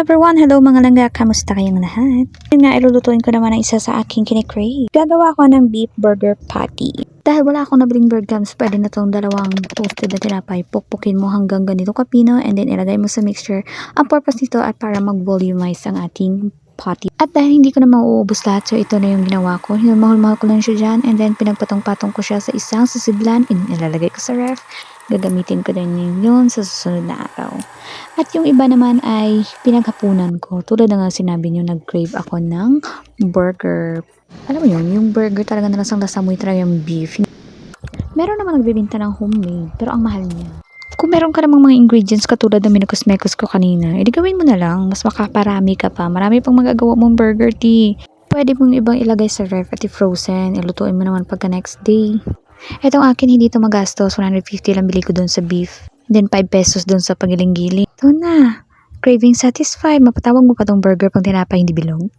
everyone! Hello mga langga! Kamusta kayong lahat? Yun nga, ilulutuin ko naman ang isa sa aking kinikrave. Gagawa ko ng beef burger patty. Dahil wala akong nabiling bird gums, pwede na tong dalawang toasted na tinapay. Pukpukin mo hanggang ganito kapino and then ilagay mo sa mixture. Ang purpose nito ay para mag-volumize ang ating patty. At dahil hindi ko na mauubos lahat, so ito na yung ginawa ko. Mahal-mahal ko lang siya dyan and then pinagpatong-patong ko siya sa isang sisiblan and ilalagay ko sa ref. Gagamitin ko din yun sa susunod na araw. At yung iba naman ay pinaghapunan ko. Tulad na nga sinabi nyo, nag-crave ako ng burger. Alam mo yun, yung burger talaga na lasang-lasa mo talaga yung beef. Meron naman nagbibinta ng homemade, pero ang mahal niya. Kung meron ka namang mga ingredients katulad ng minukos-mekos ko kanina, edi gawin mo na lang. Mas makaparami ka pa. Marami pang magagawa mong burger tea. Pwede mong ibang ilagay sa ref at i-frozen. Ilutuin mo naman pagka next day. Etong akin hindi ito magastos. 150 lang bili ko dun sa beef. Then 5 pesos dun sa pagiling-giling. Ito na. Craving satisfied. Mapatawag mo pa tong burger pang tinapay hindi bilog.